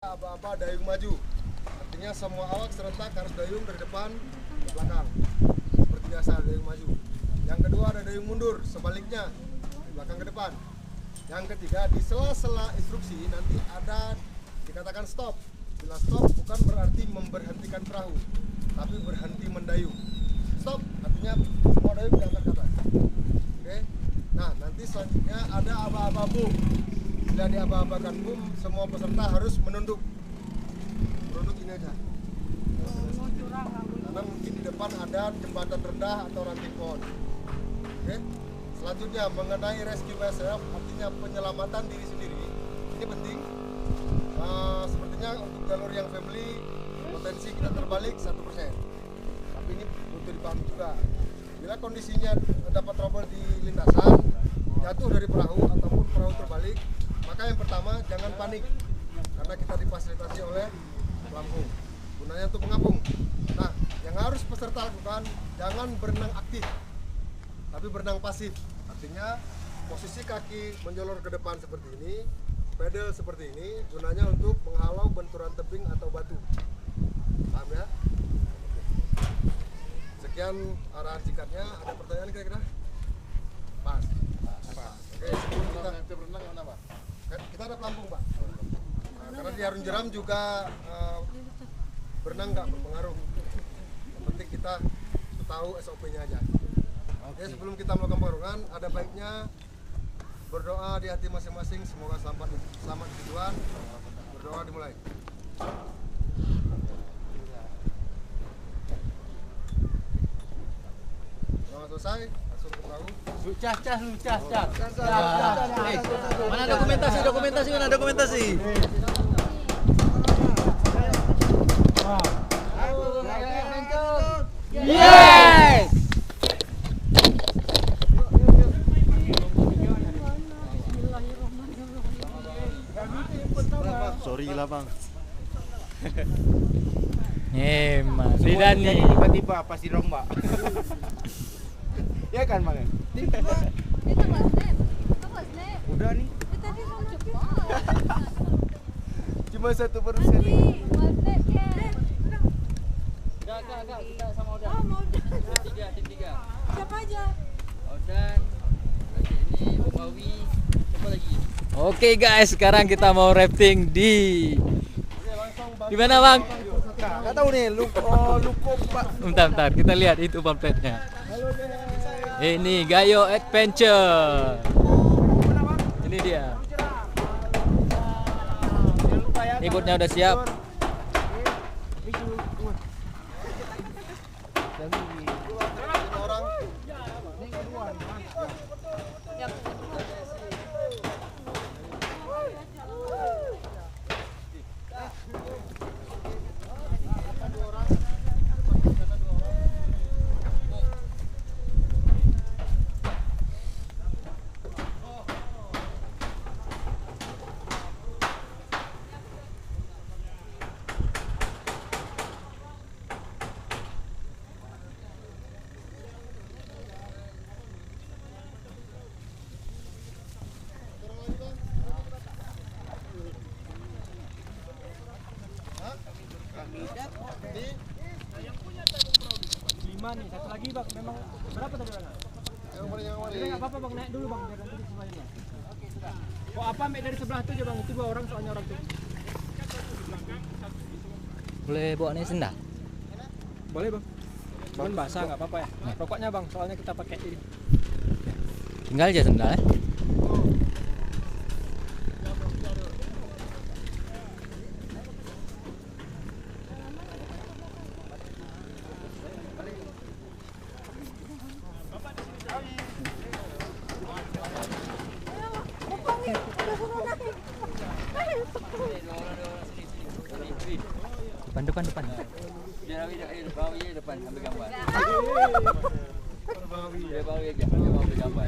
Aba-aba dayung maju, artinya semua awak serentak harus dayung dari depan ke belakang, seperti biasa dayung maju. Yang kedua ada dayung mundur, sebaliknya dari belakang ke depan. Yang ketiga di sela-sela instruksi nanti ada dikatakan stop. Bila stop bukan berarti memberhentikan perahu, tapi berhenti mendayung. Stop artinya semua dayung diangkat ke atas. Oke. Nah nanti selanjutnya ada aba-aba boom. Bila diaba-abakan boom, semua peserta harus menunduk ini aja. Karena mungkin di depan ada jembatan rendah atau ranting pohon. Oke. Selanjutnya mengenai rescue myself, artinya penyelamatan diri sendiri. Ini penting. Sepertinya untuk jalur yang family potensi kita terbalik 1%. Tapi ini butuh dipahami juga. Bila kondisinya dapat trouble di lintasan, jatuh dari perahu ataupun perahu terbalik, maka yang pertama jangan panik karena kita difasilitasi oleh pelampung. Gunanya untuk mengapung. Nah, yang harus peserta lakukan jangan berenang aktif, tapi berenang pasif. Artinya posisi kaki menjolor ke depan seperti ini, pedal seperti ini, gunanya untuk menghalau benturan tebing atau batu. Paham ya? Sekian arahan singkatnya. Ada pertanyaan kira-kira? Pas. Oke, sebelum kita berenang mana, Pak? Kita ada pelampung, Pak. Nah, karena di Arung Jeram juga berenang nggak berpengaruh. Yang penting kita tahu SOP-nya aja. Oke, sebelum kita melakukan perungan, ada baiknya berdoa di hati masing-masing. Semoga selamat di tujuan. Berdoa dimulai. Doa selesai, langsung ke perahu. Cas. Mana dokumentasi? Yes! Sorry lah bang. Emang tidak nih. Tiba-tiba pasti rombak. Ya kan bang? Udah nih. Cuma 1%. Enggak, kita sama Odan. Tim 3. Siapa aja? Odan, nanti ini Umawi, siapa lagi? Oke guys, sekarang kita mau rafting di mana bang? Nggak tahu nih, lupa Pak. Bentar, kita lihat itu pamfletnya. Ini Gayo Adventure. Ini dia. Ini bootnya udah siap. Nih, satu lagi bang, memang berapa tadi bang? Nggak apa-apa bang, naik dulu bang, biar nanti semuanya. Oke sudah. Kok apa ambek dari sebelah tuh aja bang, itu 2 orang soalnya orang tuh. Boleh bawa nih sendal? Boleh bang. Cuman basah nggak apa-apa ya. Rokoknya bang, soalnya kita pakai ini. Tinggal aja sendal. Depan. Biar depan ambil gambar. Dia bawa ambil gambar.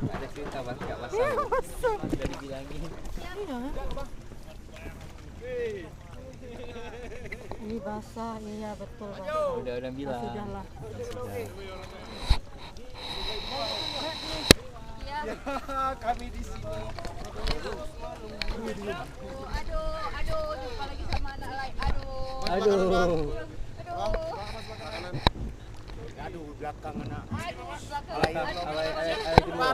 Ada cerita bang, nggak pasang. Sudah dibilangin. Ini basah, iya betul bang. Udah bilang. Sudahlah. Sudah. Ya, kami di sini. Aduh, jumpa lagi sama anak lain. Aduh. Aduh. Aduh, belakang anak. Alay kedua.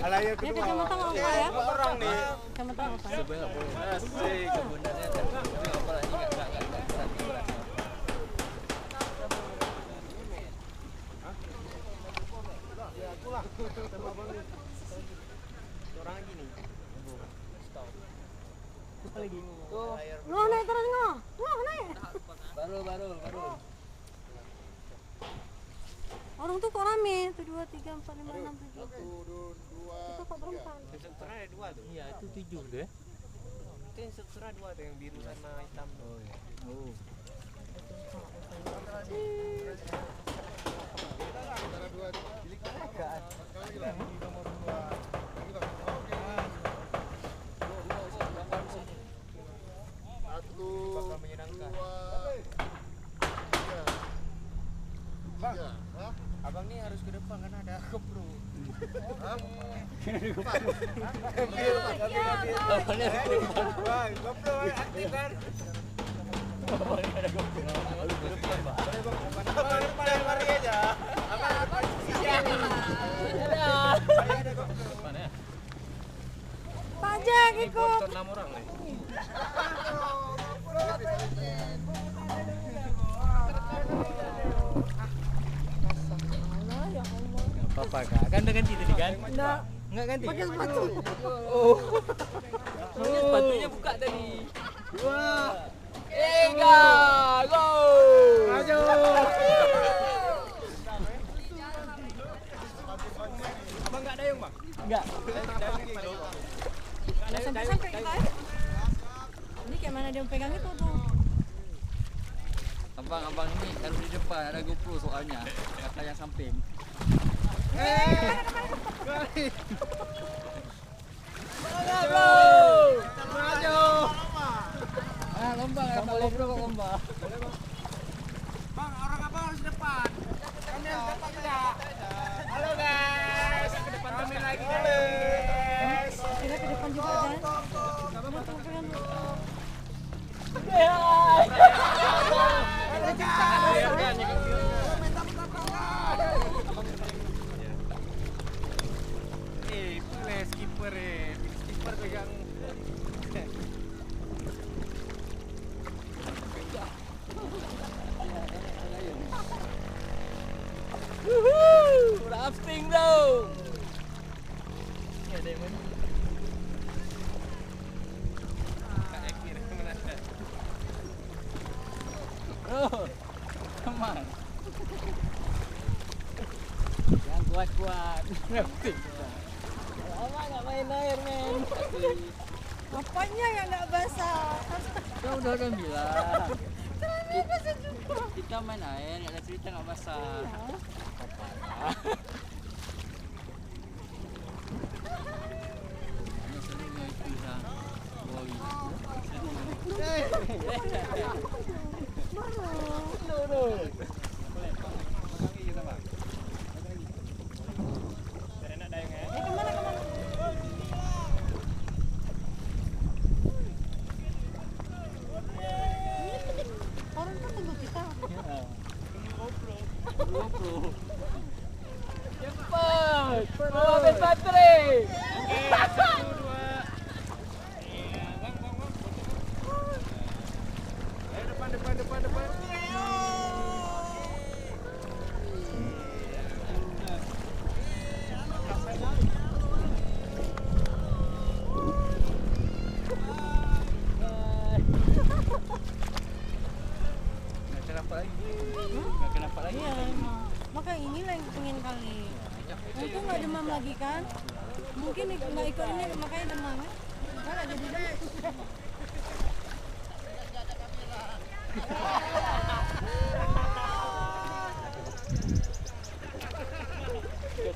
Alaya Ini kedua. kecamatan apa ya? Orang nih. Kecamatan apa? Sebenarnya asik kebenarannya tapi apa lagi enggak berat. Orang lagi nih. Ngoh naik terus ngoh. Ngoh naik. Baru. Orang tuh kok rame? Tuh 2, 3, 4, 5, 6, 7. Itu kok berempat. Seterah ada dua tuh. Iya, itu 7 deh. Itu yang seterah dua tuh, yang biru sama hitam. Oh iya. Oh. Bakal menyenangkan. Bang, abang nih harus ke depan karena ada GoPro. Awalnya Bang, GoPro aktif kan? Abang depan mari aja. Abang depan mana ya? Pajak ikut. 6 orang nih. Allah ya Allah. Enggak apa-apa, Kak. Kan udah ganti tadi kan? Enggak. Enggak ganti. Pakai sepatu. Oh. Soalnya sepatunya buka tadi. 2 3 go. Maju. Abang enggak dayung, Bang? Enggak. Udah sampai kita ya. Ini kayak mana dia pegang itu tuh. Abang ini harus di depan ada GoPro soalnya. Kakak yang samping. Semangat, bro. Maju. Lomba enggak boleh bro lomba. Bang, orang apa harus depan? Kami harus depan tidak? Halo guys, ke depan kami lagi guys. Kita ke depan juga kan. Kamu tuh pegang. Boleh skipper skipper pegang. Rafting bro. Ini ada yang mana? Bro, come on. Yang kuat-kuat. Rafting. Lama nggak main air men. Apanya yang nggak basah? Kita udah bilang. Terlalu basah juga. Kita main air, nggak ada cerita nggak basah. Orang kan tunggu kita. Cepat, bawa habis baterai. Depan. Nggak kenapa lagi? Nggak kenapa lagi? Iya emang. Maka inilah yang pengen kali. Untung nggak demam lagi kan? Mungkin nggak ikut ini makanya demam ya. Nggak jadi demam.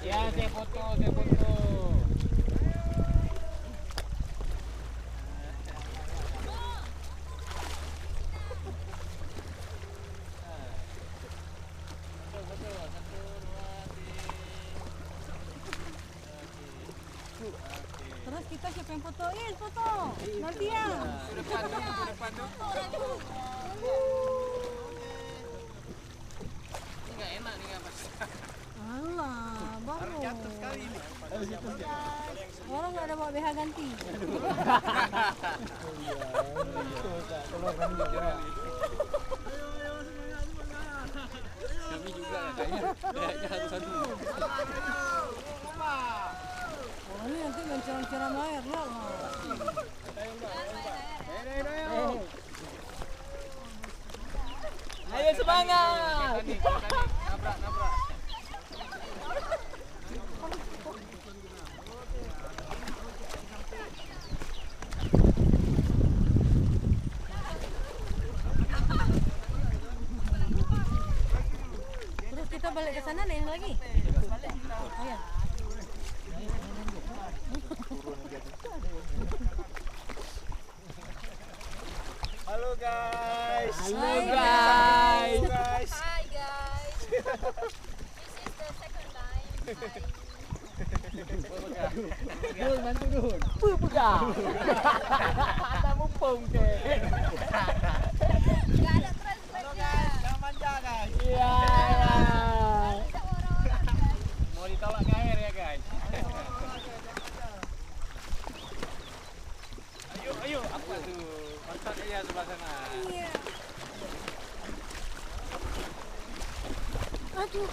Ya, saya foto. kita siapa yang fotoin? Foto. Nanti ya. Depan tuh. Ini nggak enak nih Mas. Alah, baru. Jatuh sekali ini. Orang nggak ada bawa BH ganti. Kami juga kayaknya harus Oh, ini nanti menceram-ceram air lah. Ayo semangat. Nabrak. Terus kita balik ke sana naik lagi. Oh ya. Halo guys. Halo guys. Hi guys. This is the second time. Dul, bantu dul. Pegang. Ada mumpung ke. Gak ada keren-kerennya. Jangan manja guys. Iya. Sama orang-orang guys. Mau ditolak ke air ya guys. Ayo, apa tuh? Kontak aja sebelah sana. Iya. Aduh.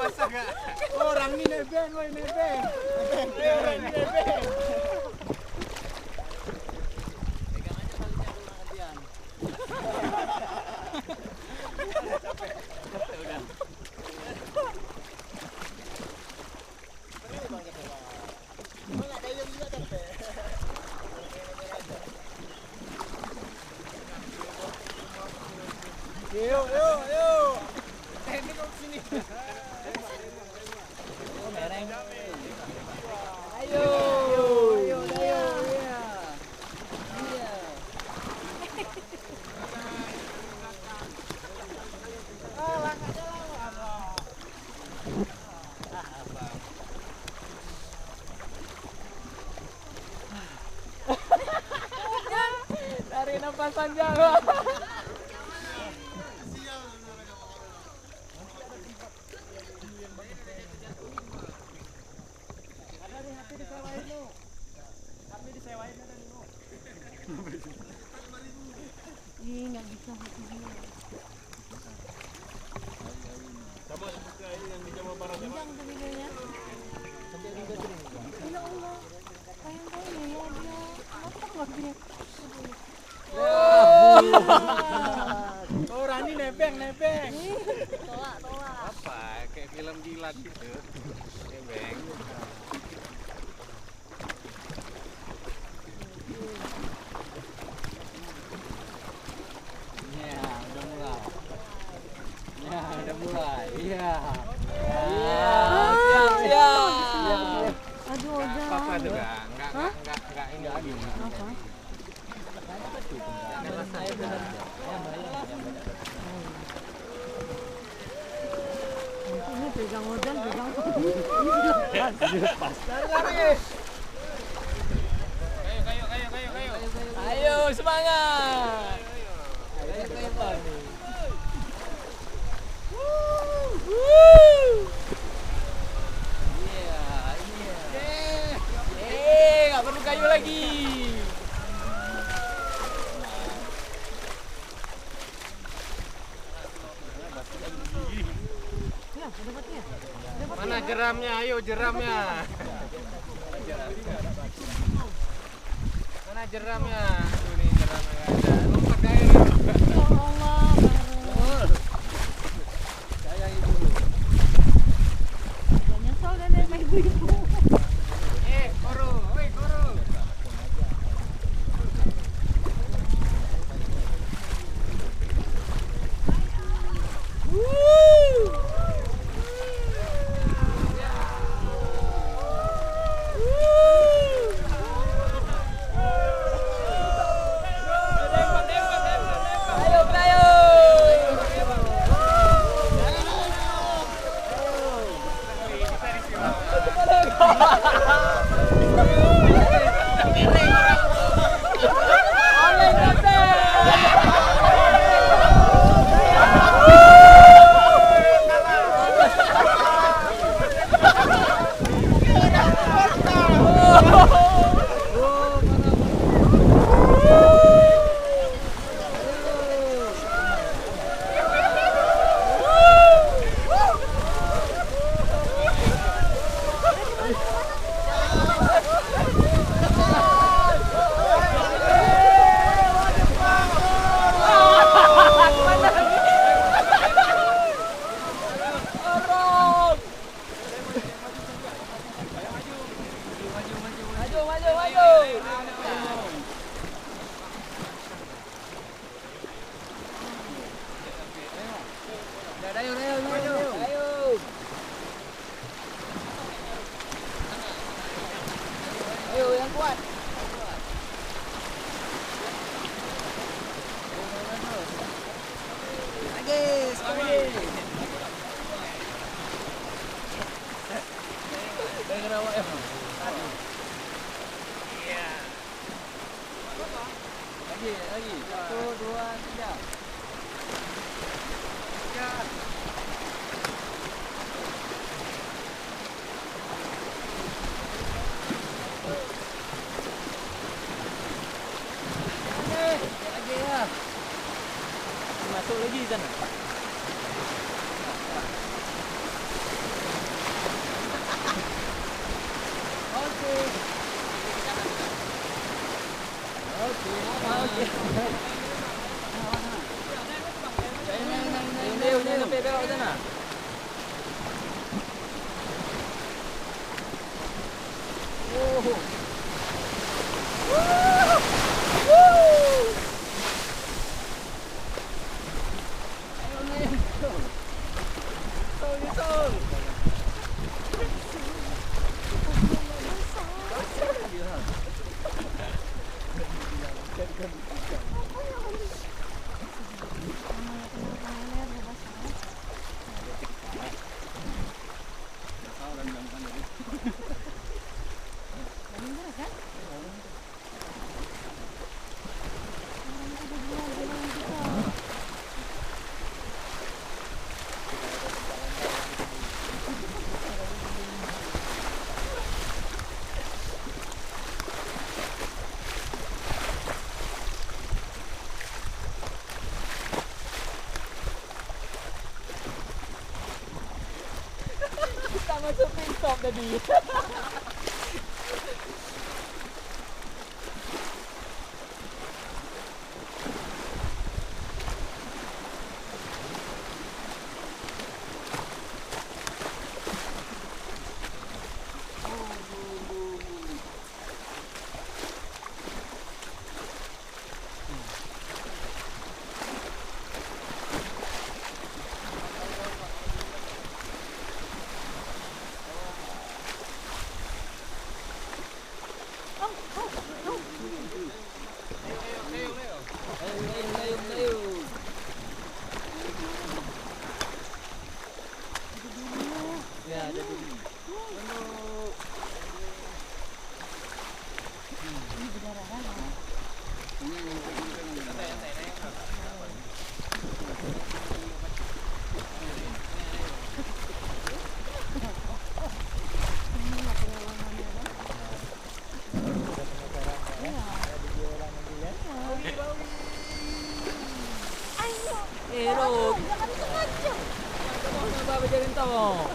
Basah gak? Orang ini nebeng, woi nebeng. Orang ini nebeng. Pegang aja talinya dulu gantian. Capek. Udah. Yuk. Ini kok sini. Ayo. Iya. Tarik nafas panjang. Ih, nggak bisa video. Panjang tuh videonya. Ya Allah, sayang kali ya dia. Mantap loh dia. Oh, Rani nebeng. Tolak. Apa? Kayak film Dilan gitu. Nebeng. Udah mulai. Iya. Siap. Aduh, udah. Apa tuh, Bang? Enggak ini lagi. Apa? Ini pegang modal, pegang Kayu. Ayo semangat. Ayo Bang. Nggak perlu kayu lagi. Ya, dapatnya. Mana jeramnya? Ayo jeramnya. Mana jeramnya? Tuh nih jeramnya nggak ada. Lompat ke air. Ya Allah, baru. Sayang ibu. Gak nyesel dan sama ibu-ibu. Koro. Ayo. Lagi. 1, 2, 3. Lagi ya. Masuk lagi sana. Okey. Okey. Naik belok sana. Oh. Masuk pit stop tadi. Ro, jangan sengaja. Apa berjalan tau?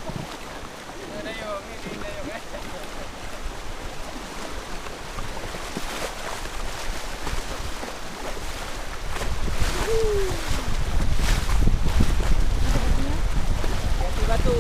Dayung, ini dayung. Hati-hati batu.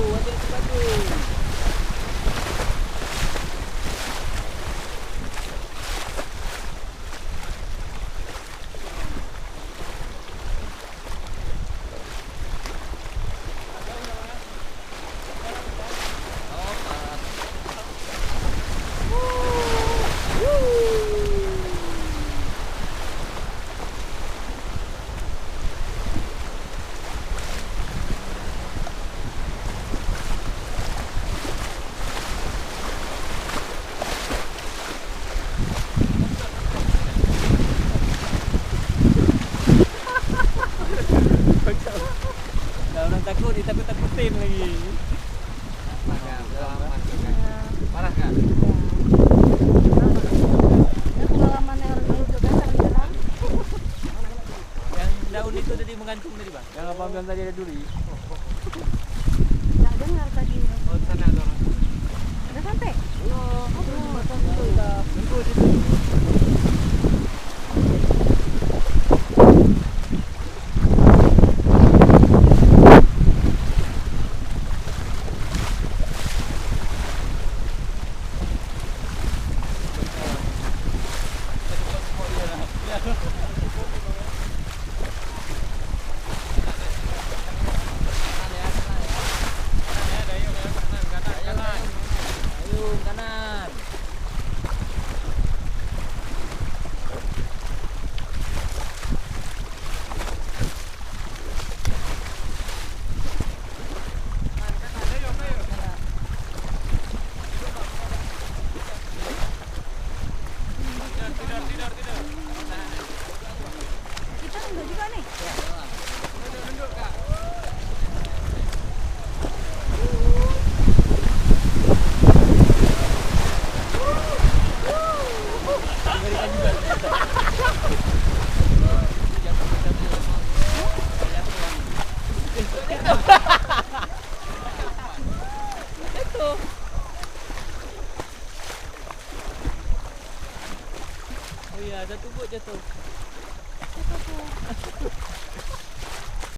Dimarahin lagi. Parah kan? Ya, pengalaman yang orang dulu juga sering jalan. Yang daun itu tadi menggantung tadi bang. Yang abang bilang tadi ada duri. Nggak dengar tadi. Oh, sana ada orang. Udah sampai? Tunggu situ. Ayo kanan. Kita enggak juga nih. Oh iya, satu bot jatuh.